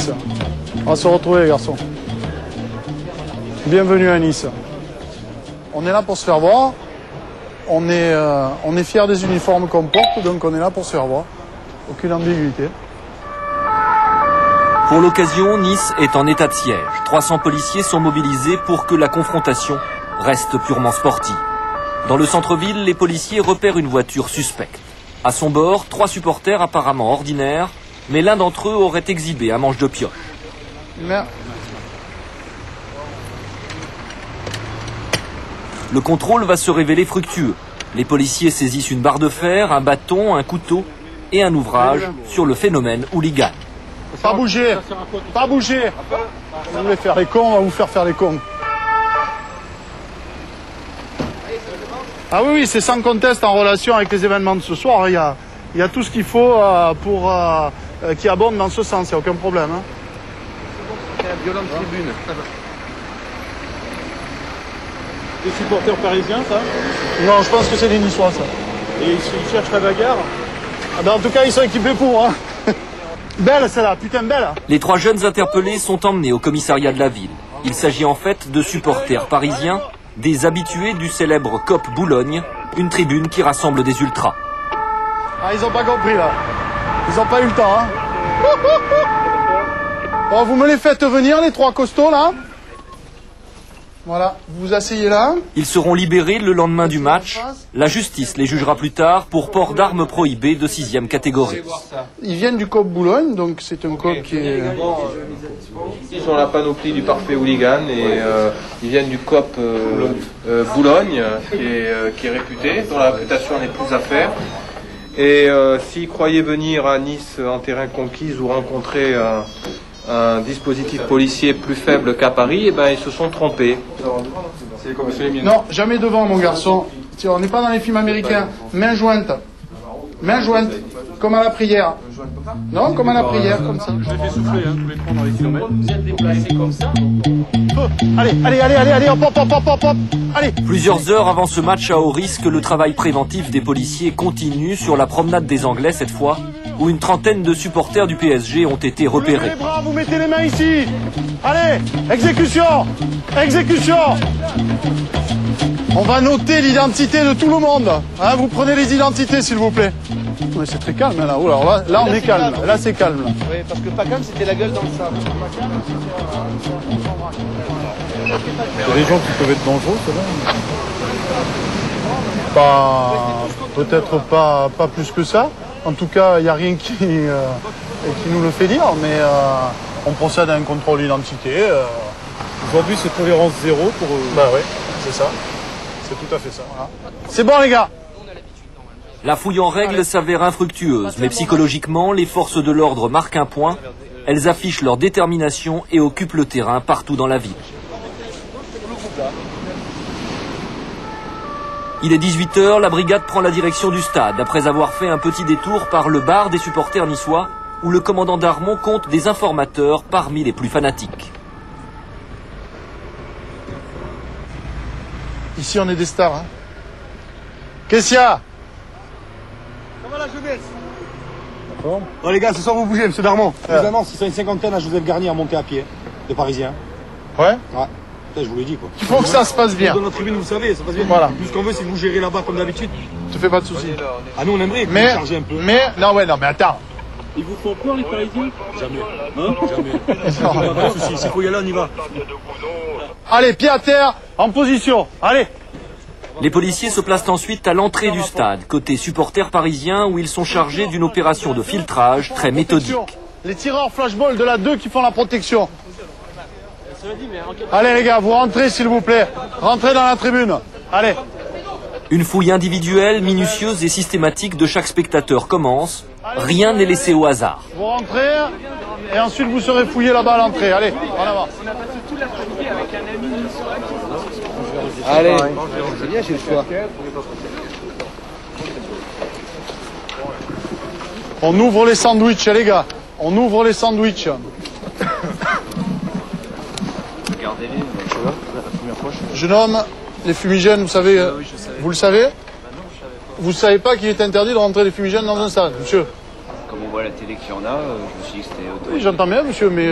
Nice. On va se retrouver les garçons. Bienvenue à Nice. On est là pour se faire voir. On est fiers des uniformes qu'on porte, donc on est là pour se faire voir. Aucune ambiguïté. Pour l'occasion, Nice est en état de siège. 300 policiers sont mobilisés pour que la confrontation reste purement sportive. Dans le centre-ville, les policiers repèrent une voiture suspecte. À son bord, 3 supporters apparemment ordinaires, mais l'un d'entre eux aurait exhibé un manche de pioche. Merde. Le contrôle va se révéler fructueux. Les policiers saisissent une barre de fer, un bâton, un couteau et un ouvrage sur le phénomène hooligan. Pas bouger. Pas bouger. Vous voulez faire les cons, on va vous faire les cons. Ah oui, c'est sans conteste en relation avec les événements de ce soir. Il y a tout ce qu'il faut pour qui abonde dans ce sens, il n'y a aucun problème. Hein. C'est une violente tribune. Des supporters parisiens, ça? Non, je pense que c'est des Niçois, ça. Et ils cherchent la bagarre? Ah ben, en tout cas, ils sont équipés pour. Hein. Belle celle-là, putain belle. Les 3 jeunes interpellés sont emmenés au commissariat de la ville. Il s'agit en fait de supporters parisiens, des habitués du célèbre COP Boulogne, une tribune qui rassemble des ultras. Ah, ils ont pas compris là. Ils ont pas eu le temps. Hein. Bon, vous me les faites venir, les 3 costauds là. Voilà, vous vous asseyez là. Ils seront libérés le lendemain du match. La justice les jugera plus tard pour port d'armes prohibées de 6e catégorie. Ils viennent du COP Boulogne, donc c'est un COP qui est... Ils ont la panoplie du parfait hooligan et ils viennent du COP Boulogne qui est réputé, dont la réputation n'est plus à faire. Et s'ils croyaient venir à Nice en terrain conquis ou rencontrer un dispositif policier plus faible qu'à Paris, eh ben, ils se sont trompés. Non, jamais devant mon garçon. Tiens, on n'est pas dans les films américains. Main jointe. Main jointe. Comme à la prière. Non, comme à la prière, comme ça. Je les fais souffler, hein, tous les 3 dans les kilomètres. Vous êtes déplacés comme ça? Allez, hop. Allez. Plusieurs heures avant ce match à haut risque, le travail préventif des policiers continue sur la promenade des Anglais cette fois, où une trentaine de supporters du PSG ont été repérés. Levez les bras, vous mettez les mains ici. Allez, exécution. On va noter l'identité de tout le monde. Hein, vous prenez les identités, s'il vous plaît. Mais c'est très calme là. Oh, alors là, on est calme. Là, c'est calme. Là. Oui, parce que Pacam, c'était la gueule dans le sable. Il y a des gens qui peuvent être dangereux, c'est vrai. Pas, peut-être pas plus que ça. En tout cas, il n'y a rien qui nous le fait dire, mais on procède à un contrôle d'identité. Aujourd'hui, c'est tolérance zéro pour... Bah oui, c'est ça. C'est tout à fait ça. Voilà. C'est bon, les gars. La fouille en règle s'avère infructueuse, mais psychologiquement, les forces de l'ordre marquent un point. Elles affichent leur détermination et occupent le terrain partout dans la ville. Il est 18h, la brigade prend la direction du stade, après avoir fait un petit détour par le bar des supporters niçois, où le commandant Darmon compte des informateurs parmi les plus fanatiques. Ici, on est des stars. Hein. Qu'est-ce qu'il y a? Ça va la jeunesse? Bon, les gars, ce soir vous bougez, monsieur Darmon. Je vous annonce, ils sont une cinquantaine à Joseph Garnier à monter à pied, de Parisiens. Ouais. Je vous l'ai dit quoi. Il faut que ça se passe bien. Dans notre tribune, vous savez, ça passe bien. Voilà. Tout ce qu'on veut, c'est que vous gérez là-bas comme d'habitude. Te fais pas de soucis. Ah, nous on aimerait charger un peu. Mais attends. Ils vous font peur, les Parisiens? Jamais. Hein? Jamais. Pas de soucis, s'il faut y aller, on y va. Allez, pied à terre, en position. Allez. Les policiers se placent ensuite à l'entrée du stade, côté supporters parisiens, où ils sont chargés d'une opération de filtrage très méthodique. Les tireurs flashball de la 2 qui font la protection. Allez les gars, vous rentrez s'il vous plaît. Rentrez dans la tribune. Allez. Une fouille individuelle, minutieuse et systématique de chaque spectateur commence. Rien n'est laissé au hasard. Vous rentrez et ensuite vous serez fouillé là-bas à l'entrée. Allez, en avant. On a passé toute l'après-midi avec un ami niçois. Allez, c'est bien, j'ai le choix. On ouvre les sandwichs, les gars. On ouvre les sandwichs. Je nomme les fumigènes, vous savez, vous le savez? Vous ne savez pas qu'il est interdit de rentrer les fumigènes dans un stade, monsieur? Comment voit à la télé qu'il y en a, je me suis dit que c'était autorisé. Oui, j'entends bien, monsieur, mais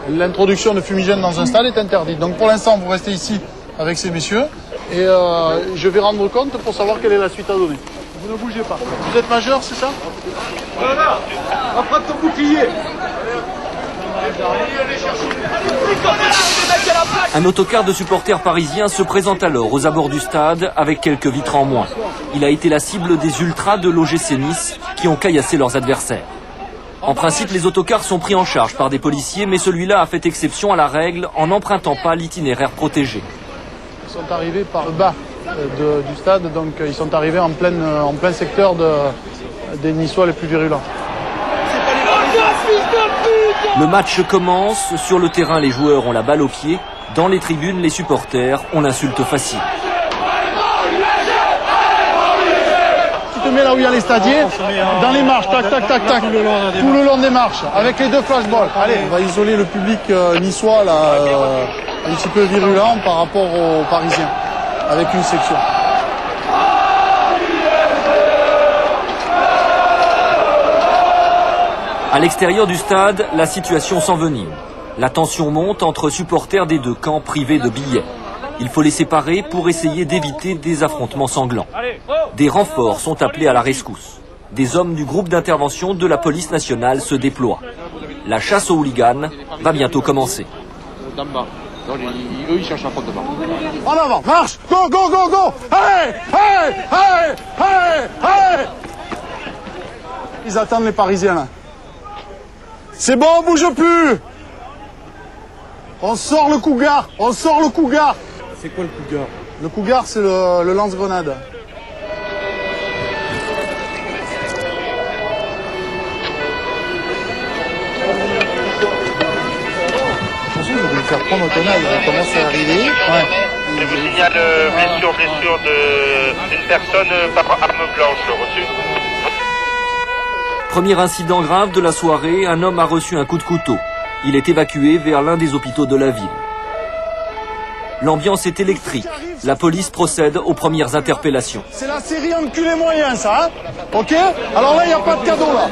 l'introduction de fumigène dans un stade est interdite. Donc pour l'instant, vous restez ici avec ces messieurs et je vais rendre compte pour savoir quelle est la suite à donner. Vous ne bougez pas. Vous êtes majeur, c'est ça? Voilà, apprends ton bouclier. Un autocar de supporters parisiens se présente alors aux abords du stade avec quelques vitres en moins. Il a été la cible des ultras de l'OGC Nice qui ont caillassé leurs adversaires. En principe, les autocars sont pris en charge par des policiers, mais celui-là a fait exception à la règle en n'empruntant pas l'itinéraire protégé. Ils sont arrivés par le bas du stade, donc ils sont arrivés en plein secteur des Niçois les plus virulents. Le match commence. Sur le terrain, les joueurs ont la balle au pied. Dans les tribunes, les supporters ont l'insulte facile. Tu te mets là où il y a les stadiers, dans les marches, tac, tac, tac, tac, tout le long des marches, avec les deux flashballs. Allez, on va isoler le public niçois, là, un petit peu virulent par rapport aux Parisiens, avec une section. À l'extérieur du stade, la situation s'envenime. La tension monte entre supporters des deux camps privés de billets. Il faut les séparer pour essayer d'éviter des affrontements sanglants. Des renforts sont appelés à la rescousse. Des hommes du groupe d'intervention de la police nationale se déploient. La chasse aux hooligans va bientôt commencer. Eux, ils cherchent un affrontement. En avant, marche, go, go, go, go. Allez, allez, allez, allez, allez. Ils attendent les Parisiens là. C'est bon, on bouge plus. On sort le cougar, on sort le cougar. C'est quoi le cougar? Le cougar, c'est le lance-grenade. Attention, je vais lui faire prendre au tonnerre, il commence à arriver. Ouais. Je vous signale blessure d'une personne par arme blanche reçue. Premier incident grave de la soirée, un homme a reçu un coup de couteau. Il est évacué vers l'un des hôpitaux de la ville. L'ambiance est électrique. La police procède aux premières interpellations. C'est la série enculé moyen, ça, hein? Ok? Alors là, il n'y a pas de cadeau, là.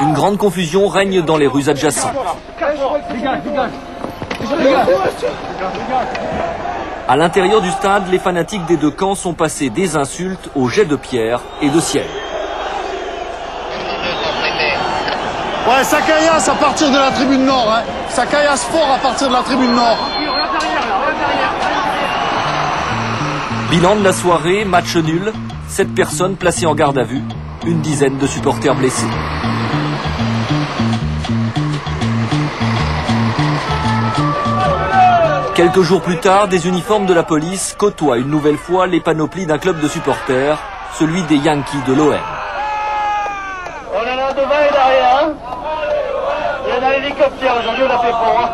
Une grande confusion règne dans les rues adjacentes. À l'intérieur du stade, les fanatiques des deux camps sont passés des insultes aux jets de pierre et de ciel. Ouais, ça caillasse à partir de la tribune nord, hein. Ça caillasse fort à partir de la tribune nord. Bilan de la soirée, match nul, 7 personnes placées en garde à vue, une dizaine de supporters blessés. Quelques jours plus tard, des uniformes de la police côtoient une nouvelle fois les panoplies d'un club de supporters, celui des Yankees de l'OM. On en a devant et derrière, hein. Il y a un hélicoptère, aujourd'hui on a fait fort, hein.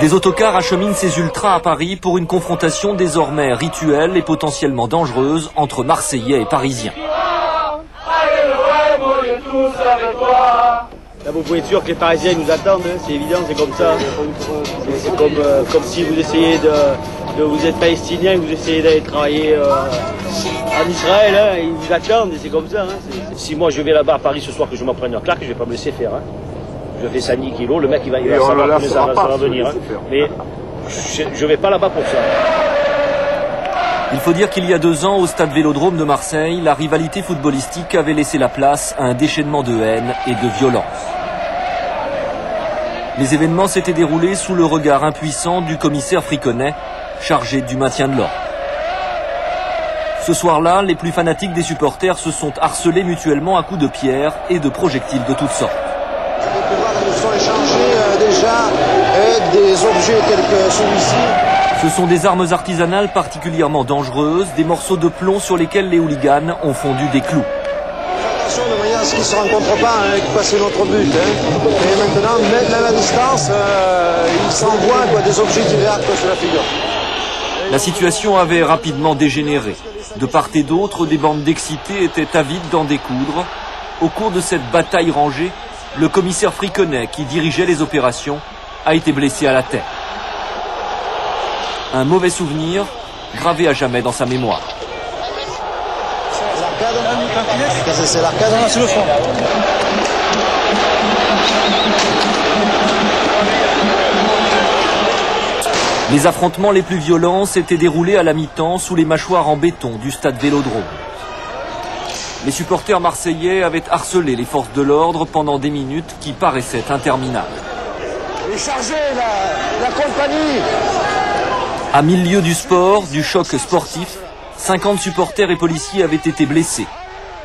Des autocars acheminent ces ultras à Paris pour une confrontation désormais rituelle et potentiellement dangereuse entre Marseillais et Parisiens. Là, vous pouvez être sûr que les Parisiens nous attendent, hein. C'est évident, c'est comme ça. C'est comme si vous essayez de vous êtes palestinien et vous essayez d'aller travailler en Israël, hein. Ils vous attendent et c'est comme ça. Hein. Si moi je vais là-bas à Paris ce soir que je m'en prenne un claque, je vais pas me laisser faire. Hein. Je fais 110 kilos, le mec il va savoir venir. Hein. Mais je vais pas là-bas pour ça. Il faut dire qu'il y a 2 ans, au stade Vélodrome de Marseille, la rivalité footballistique avait laissé la place à un déchaînement de haine et de violence. Les événements s'étaient déroulés sous le regard impuissant du commissaire Friconnet, chargé du maintien de l'ordre. Ce soir-là, les plus fanatiques des supporters se sont harcelés mutuellement à coups de pierre et de projectiles de toutes sortes. Nous sont échangés déjà des objets tels que celui-ci. Ce sont des armes artisanales particulièrement dangereuses, des morceaux de plomb sur lesquels les hooligans ont fondu des clous. Attention de manière à ce qu'ils ne se rencontrent pas avec passer notre but. Hein. Et maintenant, même à distance, ils s'envoient des objets divers sur la figure. La situation avait rapidement dégénéré. De part et d'autre, des bandes d'excités étaient avides d'en découdre. Au cours de cette bataille rangée, le commissaire Friconnet, qui dirigeait les opérations, a été blessé à la tête. Un mauvais souvenir gravé à jamais dans sa mémoire. C'est l'arcade, c'est le front. Les affrontements les plus violents s'étaient déroulés à la mi-temps sous les mâchoires en béton du stade Vélodrome. Les supporters marseillais avaient harcelé les forces de l'ordre pendant des minutes qui paraissaient interminables. Et chargez la compagnie. À 1000 lieues du sport, du choc sportif, 50 supporters et policiers avaient été blessés.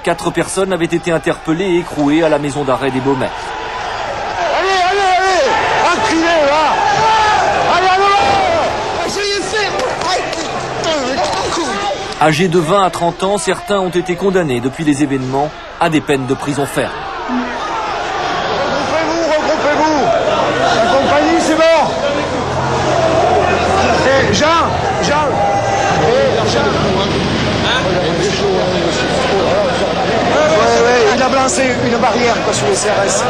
4 personnes avaient été interpellées et écrouées à la maison d'arrêt des Baumettes. Allez, enculé là. Âgés de 20 à 30 ans, certains ont été condamnés depuis les événements à des peines de prison ferme. Regroupez-vous. La compagnie, c'est mort. Et Jean. Ouais, il a lancé une barrière sur les CRS.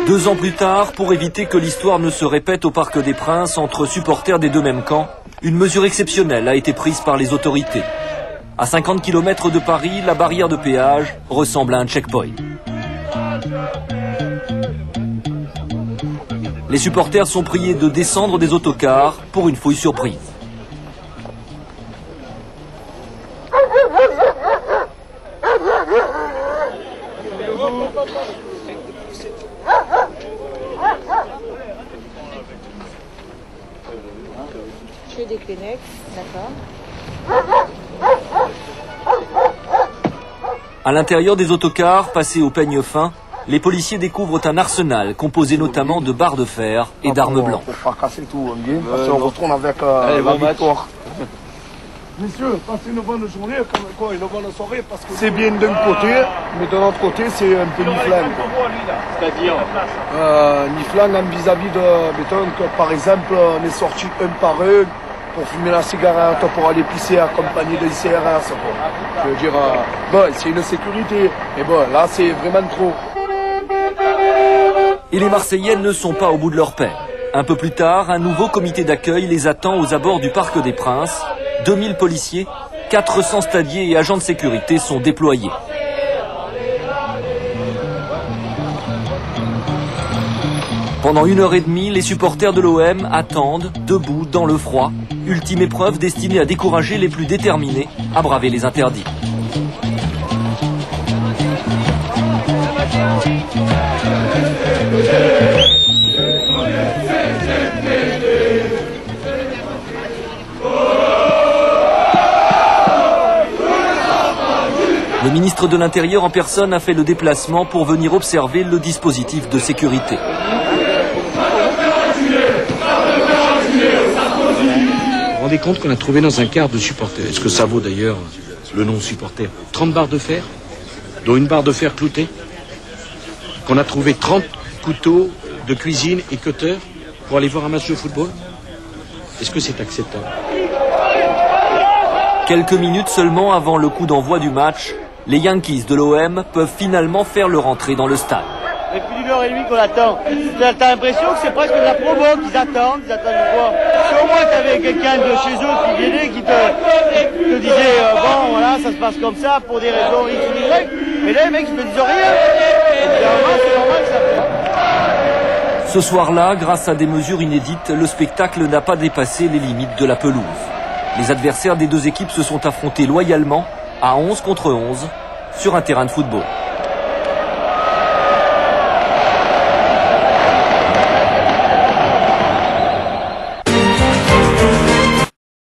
2 ans plus tard, pour éviter que l'histoire ne se répète au Parc des Princes entre supporters des deux mêmes camps, une mesure exceptionnelle a été prise par les autorités. À 50 km de Paris, la barrière de péage ressemble à un checkpoint. Les supporters sont priés de descendre des autocars pour une fouille surprise. Je fais des Kleenex, d'accord. À l'intérieur des autocars, passés au peigne fin, les policiers découvrent un arsenal composé notamment de barres de fer et d'armes blanches. Pour pas casser tout, on retourne avec la victoire. Messieurs, passez une bonne journée, une bonne soirée, parce que c'est bien d'un côté, mais de l'autre côté, c'est un peu niflang. C'est-à-dire niflang vis-à-vis de béton, que par exemple, on est sorti un par un pour fumer la cigarette, pour aller pisser accompagné des CRS. Je veux dire, bon, c'est une sécurité, mais bon, là, c'est vraiment trop. Et les Marseillais ne sont pas au bout de leur peine. Un peu plus tard, un nouveau comité d'accueil les attend aux abords du Parc des Princes. 2000 policiers, 400 stadiers et agents de sécurité sont déployés. Pendant 1h30, les supporters de l'OM attendent, debout, dans le froid. Ultime épreuve destinée à décourager les plus déterminés à braver les interdits. Le ministre de l'Intérieur en personne a fait le déplacement pour venir observer le dispositif de sécurité. Vous vous rendez compte qu'on a trouvé dans un quart de supporters, est-ce que ça vaut d'ailleurs le nom supporter, 30 barres de fer, dont une barre de fer cloutée, qu'on a trouvé 30 couteaux de cuisine et cutters pour aller voir un match de football? Est-ce que c'est acceptable? Quelques minutes seulement avant le coup d'envoi du match, les Yankees de l'OM peuvent finalement faire leur entrée dans le stade. Et plus d'1h30 qu'on attend. T'as l'impression que c'est presque de la provo qu'ils attendent quoi. Si au moins t'avais quelqu'un de chez eux qui venait, qui te disait bon voilà, ça se passe comme ça pour des raisons X ou Y. Mais là les mecs ils te disent rien. Et évidemment c'est normal que ça fait. Ce soir-là, grâce à des mesures inédites, le spectacle n'a pas dépassé les limites de la pelouse. Les adversaires des deux équipes se sont affrontés loyalement, à 11 contre 11, sur un terrain de football.